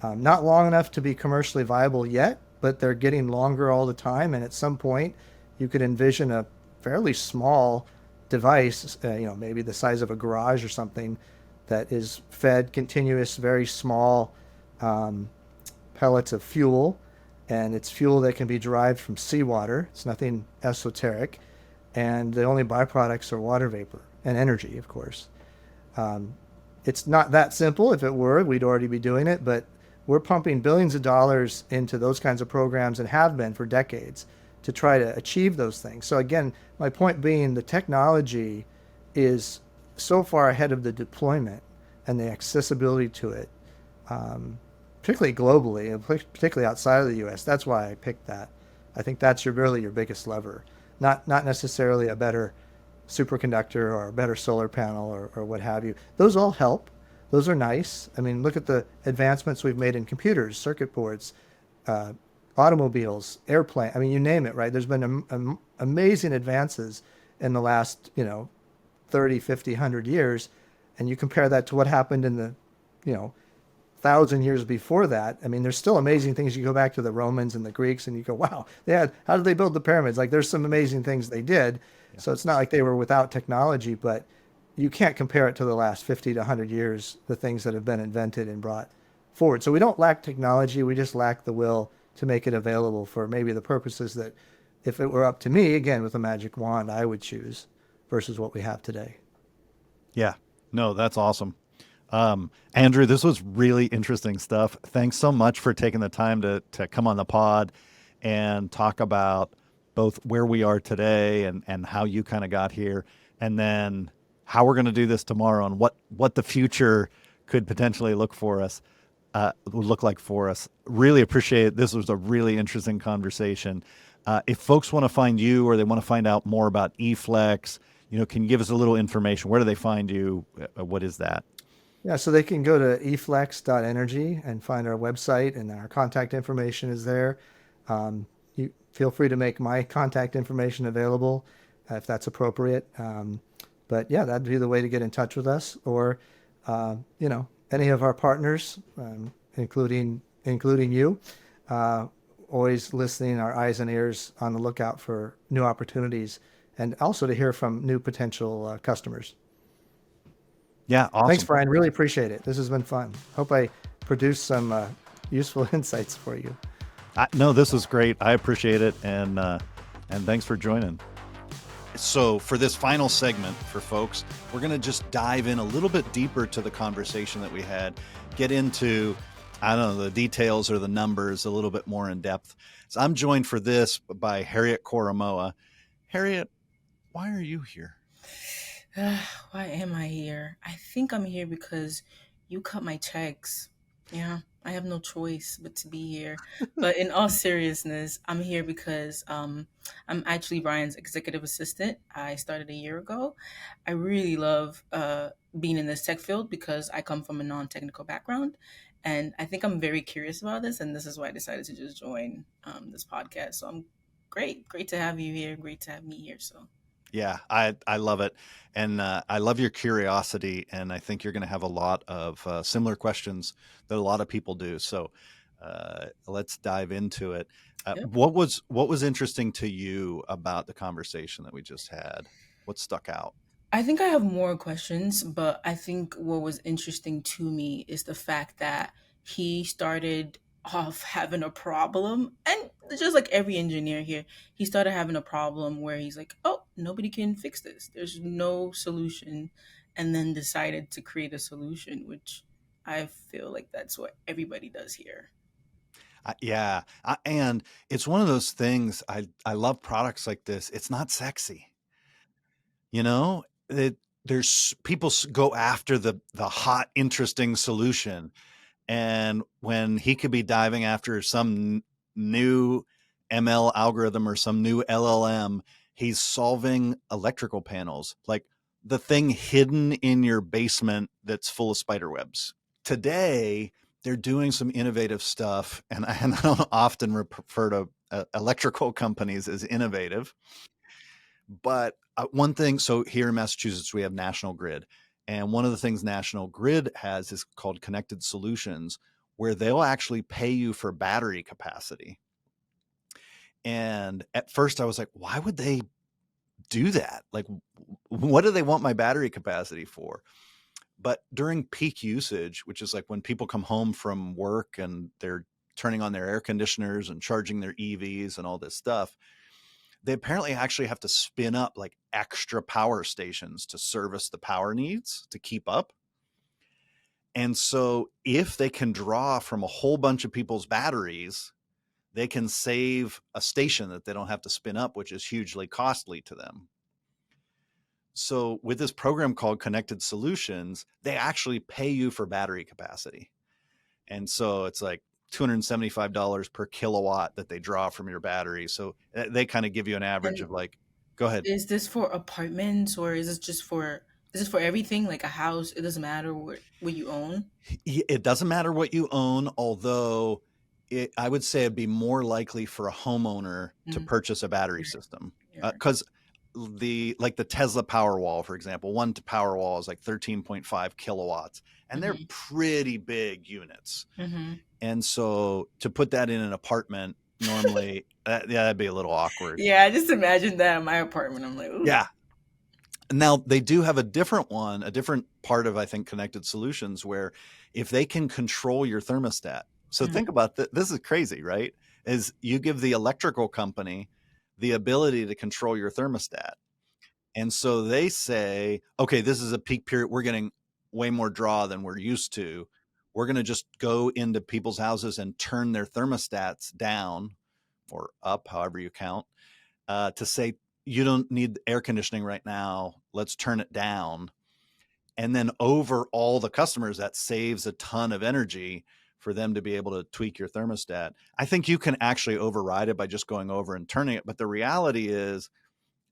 Speaker 6: Not long enough to be commercially viable yet, but they're getting longer all the time. And at some point, you could envision a fairly small device, maybe the size of a garage or something, that is fed continuous, very small pellets of fuel. And it's fuel that can be derived from seawater. It's nothing esoteric. and the only byproducts are water vapor and energy, of course. Um, it's not that simple. If it were, we'd already be doing it, but we're pumping billions of dollars into those kinds of programs and have been for decades to try to achieve those things. So again, my point being the technology is so far ahead of the deployment and the accessibility to it, particularly globally and particularly outside of the U.S. That's why I picked that. I think that's really your biggest lever, not necessarily a better superconductor or a better solar panel or what have you. Those all help. Those are nice. I mean, look at the advancements we've made in computers, circuit boards, uh, automobiles, airplane. I mean, you name it, right? There's been amazing advances in the last, 30, 50, 100 years. And you compare that to what happened in the, you know, 1,000 years before that. I mean, there's still amazing things. You go back to the Romans and the Greeks and you go, wow, how did they build the pyramids? Like there's some amazing things they did. So it's not like they were without technology, but you can't compare it to the last 50 to 100 years, the things that have been invented and brought forward. So we don't lack technology. We just lack the will to make it available for maybe the purposes that if it were up to me, again, with a magic wand, I would choose versus what we have today.
Speaker 5: Yeah. No, that's awesome. Andrew, this was really interesting stuff. Thanks so much for taking the time to come on the pod and talk about both where we are today and how you kind of got here, and then how we're going to do this tomorrow and what the future could potentially look like for us. Really appreciate it. This was a really interesting conversation. If folks want to find you or they want to find out more about Eflex, can you give us a little information? Where do they find you? What is that?
Speaker 6: Yeah, so they can go to eflex.energy and find our website, and our contact information is there. You feel free to make my contact information available if that's appropriate. But yeah, that'd be the way to get in touch with us, or any of our partners, including you. Always listening, our eyes and ears on the lookout for new opportunities, and also to hear from new potential customers.
Speaker 5: Yeah, awesome.
Speaker 6: Thanks, Brian. Really appreciate it. This has been fun. Hope I produced some useful insights for you.
Speaker 5: No, this was great. I appreciate it, and thanks for joining. So for this final segment for folks, we're going to just dive in a little bit deeper to the conversation that we had, get into, I don't know, the details or the numbers a little bit more in depth. So I'm joined for this by Harriet Koromoa. Harriet, why are you here?
Speaker 4: Why am I here? I think I'm here because you cut my checks. Yeah, I have no choice but to be here. But in all seriousness, I'm here because I'm actually Brian's executive assistant. I started a year ago. I really love being in this tech field because I come from a non-technical background. And I think I'm very curious about this. And this is why I decided to just join this podcast. So I'm great to have you here. Great to have me here. So.
Speaker 5: Yeah, I love it. And I love your curiosity. And I think you're going to have a lot of similar questions that a lot of people do. So let's dive into it.
Speaker 4: Yep.
Speaker 5: What was interesting to you about the conversation that we just had? What stuck out?
Speaker 4: I think I have more questions, but I think what was interesting to me is the fact that he started off having a problem. And just like every engineer here, he started having a problem where he's like, oh, nobody can fix this. There's no solution. And then decided to create a solution, which I feel like that's what everybody does here.
Speaker 5: And it's one of those things. I love products like this. It's not sexy. There's people go after the hot, interesting solution. And when he could be diving after some new ML algorithm or some new LLM, he's solving electrical panels, like the thing hidden in your basement that's full of spider webs. Today, they're doing some innovative stuff, and I don't often refer to electrical companies as innovative. But one thing, so here in Massachusetts, we have National Grid. And one of the things National Grid has is called Connected Solutions, where they'll actually pay you for battery capacity. And at first I was like, why would they do that? Like, what do they want my battery capacity for? But during peak usage, which is like when people come home from work and they're turning on their air conditioners and charging their EVs and all this stuff, they apparently actually have to spin up like extra power stations to service the power needs to keep up. And so if they can draw from a whole bunch of people's batteries, they can save a station that they don't have to spin up, which is hugely costly to them. So with this program called Connected Solutions, they actually pay you for battery capacity. And so it's like $275 per kilowatt that they draw from your battery. So they kind of give you an average
Speaker 4: And
Speaker 5: of like, go ahead.
Speaker 4: is this for apartments or is this for everything, like a house? It doesn't matter what you own.
Speaker 5: It doesn't matter what you own, although I would say it'd be more likely for a homeowner to purchase a battery system,
Speaker 4: Yeah.
Speaker 5: because the Tesla Powerwall, for example, one Powerwall is like 13.5 kilowatts, and they're pretty big units. And so to put that in an apartment normally, that'd be a little awkward.
Speaker 4: Yeah, I just imagine that in my apartment. I'm like, ooh.
Speaker 5: Yeah. Now they do have a different part of, I think, Connected Solutions, where if they can control your thermostat. So think about this is crazy, right? Is you give the electrical company the ability to control your thermostat. And so they say, okay, this is a peak period. We're getting way more draw than we're used to. We're going to just go into people's houses and turn their thermostats down or up, however you count, to say, you don't need air conditioning right now. Let's turn it down. And then over all the customers, that saves a ton of energy for them to be able to tweak your thermostat. I think you can actually override it by just going over and turning it. But the reality is,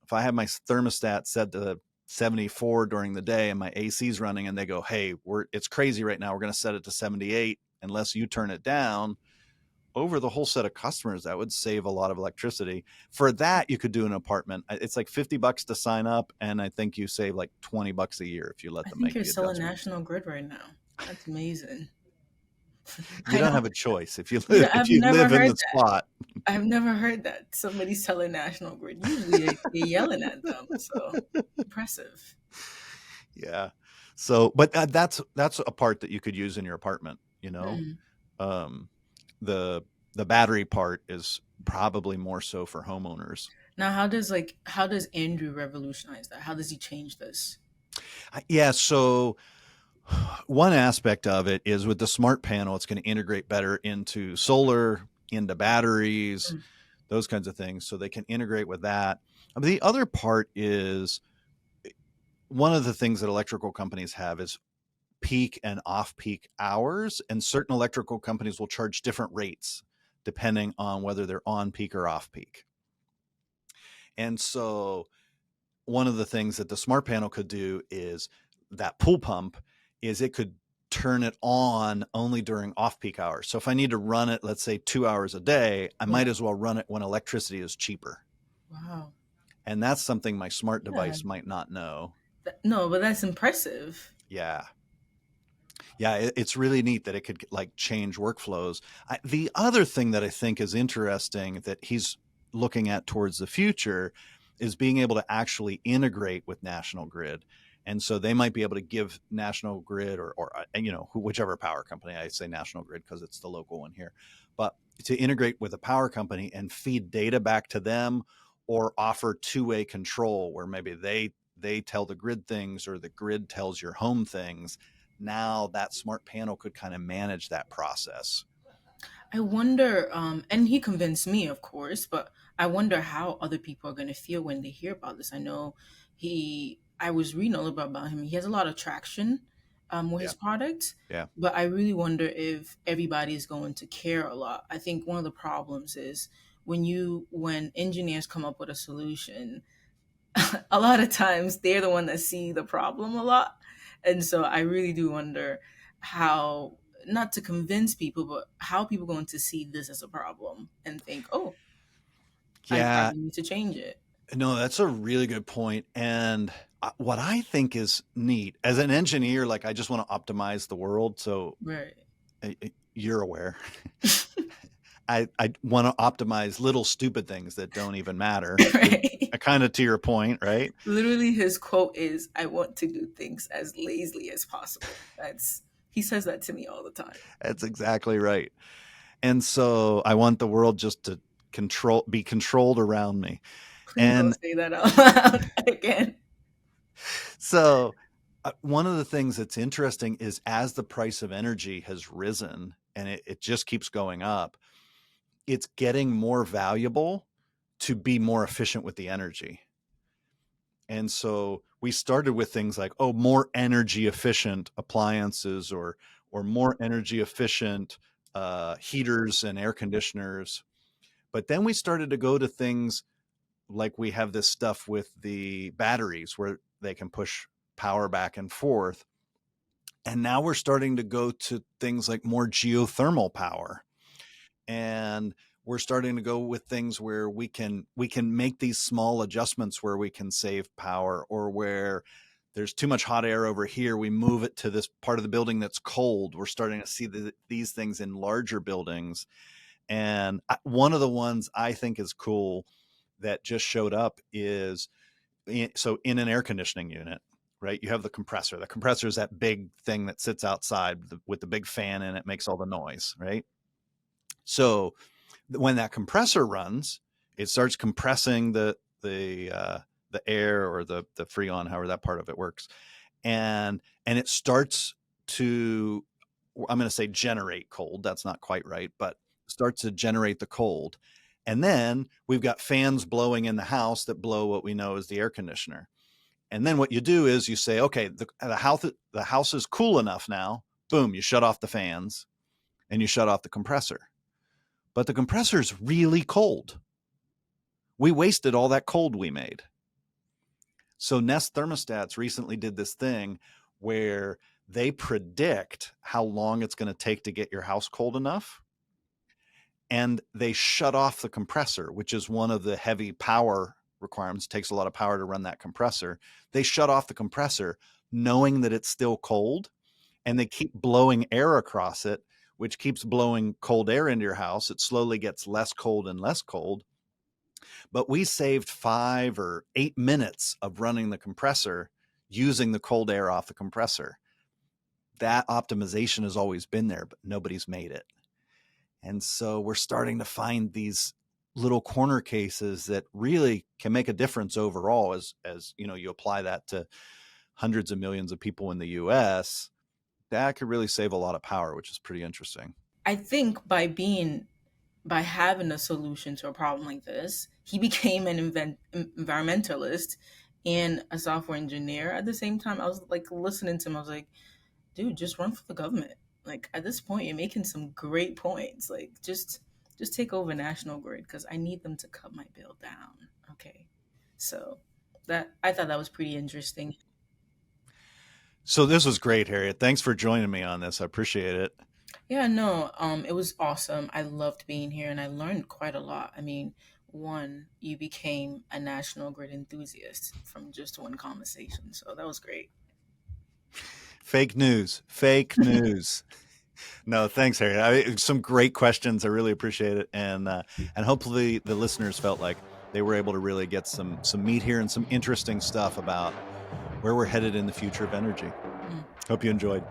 Speaker 5: if I have my thermostat set to 74 during the day and my AC's running and they go, hey, it's crazy right now, we're going to set it to 78 unless you turn it down, over the whole set of customers, that would save a lot of electricity. For that, you could do an apartment. It's like $50 to sign up, and I think you save like $20 a year if you let them make the
Speaker 4: I think you're selling
Speaker 5: adjustment.
Speaker 4: National Grid right now. That's amazing.
Speaker 5: You don't have a choice if you live in the spot.
Speaker 4: I've never heard that somebody selling National Grid. Usually they're yelling at them. So impressive.
Speaker 5: Yeah. So, but that's a part that you could use in your apartment. You know, the battery part is probably more so for homeowners.
Speaker 4: Now, how does Andrew revolutionize that? How does he change this?
Speaker 5: Yeah. So one aspect of it is with the smart panel, it's going to integrate better into solar, into batteries, those kinds of things. So they can integrate with that. The other part is, one of the things that electrical companies have is peak and off-peak hours, and certain electrical companies will charge different rates depending on whether they're on peak or off peak. And so one of the things that the smart panel could do is that pool pump is it could turn it on only during off-peak hours. So if I need to run it, let's say 2 hours a day, I might as well run it when electricity is cheaper.
Speaker 4: Wow.
Speaker 5: And that's something my smart device might not know.
Speaker 4: No, but that's impressive.
Speaker 5: Yeah. Yeah, it's really neat that it could like change workflows. The other thing that I think is interesting that he's looking at towards the future is being able to actually integrate with National Grid. And so they might be able to give National Grid or whichever power company, I say National Grid because it's the local one here, but to integrate with a power company and feed data back to them, or offer two-way control where maybe they tell the grid things or the grid tells your home things. Now that smart panel could kind of manage that process.
Speaker 4: I wonder, and he convinced me, of course, but I wonder how other people are going to feel when they hear about this. I know I was reading a little bit about him. He has a lot of traction with his product.
Speaker 5: Yeah.
Speaker 4: But I really wonder if everybody is going to care a lot. I think one of the problems is when engineers come up with a solution, a lot of times they're the one that see the problem a lot. And so I really do wonder how, not to convince people, but how people are going to see this as a problem and think, oh,
Speaker 5: yeah,
Speaker 4: I need to change it.
Speaker 5: No, that's a really good point. And what I think is neat as an engineer, like I just want to optimize the world. So
Speaker 4: right.
Speaker 5: You're aware. I want to optimize little stupid things that don't even matter.
Speaker 4: Right.
Speaker 5: Kind of to your point, right?
Speaker 4: Literally his quote is, I want to do things as lazily as possible. He says that to me all the time.
Speaker 5: That's exactly right. And so I want the world just to be controlled around me.
Speaker 4: Please don't
Speaker 5: And
Speaker 4: say that out loud again.
Speaker 5: so one of the things that's interesting is as the price of energy has risen and it just keeps going up, it's getting more valuable to be more efficient with the energy. And so we started with things like, oh, more energy efficient appliances or more energy efficient heaters and air conditioners. But then we started to go to things like we have this stuff with the batteries where they can push power back and forth. And now we're starting to go to things like more geothermal power. And we're starting to go with things where we can make these small adjustments where we can save power, or where there's too much hot air over here, we move it to this part of the building that's cold. We're starting to see these things in larger buildings. And one of the ones I think is cool that just showed up is, so in an air conditioning unit, right, you have the compressor. The compressor is that big thing that sits outside with the big fan and it makes all the noise, right? So when that compressor runs, it starts compressing the air or the freon, however that part of it works, and it starts to, I'm going to say generate cold. That's not quite right, but starts to generate the cold. And then we've got fans blowing in the house that blow what we know as the air conditioner. And then what you do is you say, okay, the house is cool enough now. Boom, you shut off the fans and you shut off the compressor. But the compressor's really cold. We wasted all that cold we made. So Nest thermostats recently did this thing where they predict how long it's going to take to get your house cold enough. And they shut off the compressor, which is one of the heavy power requirements. It takes a lot of power to run that compressor. They shut off the compressor knowing that it's still cold, and they keep blowing air across it, which keeps blowing cold air into your house. It slowly gets less cold and less cold. But we saved 5 or 8 minutes of running the compressor using the cold air off the compressor. That optimization has always been there, but nobody's made it. And so we're starting to find these little corner cases that really can make a difference overall as you know, you apply that to hundreds of millions of people in the US. That could really save a lot of power, which is pretty interesting.
Speaker 4: I think by having a solution to a problem like this, he became an environmentalist and a software engineer at the same time. I was like listening to him. I was like, dude, just run for the government. Like at this point, you're making some great points. Like just take over National Grid because I need them to cut my bill down. Okay, so that I thought that was pretty interesting.
Speaker 5: So this was great, Harriet. Thanks for joining me on this. I appreciate it.
Speaker 4: Yeah, no, it was awesome. I loved being here and I learned quite a lot. I mean, one, you became a National Grid enthusiast from just one conversation. So that was great.
Speaker 5: Fake news. No, thanks, Harriet. Some great questions. I really appreciate it. And hopefully the listeners felt like they were able to really get some meat here and some interesting stuff about where we're headed in the future of energy. Hope you enjoyed.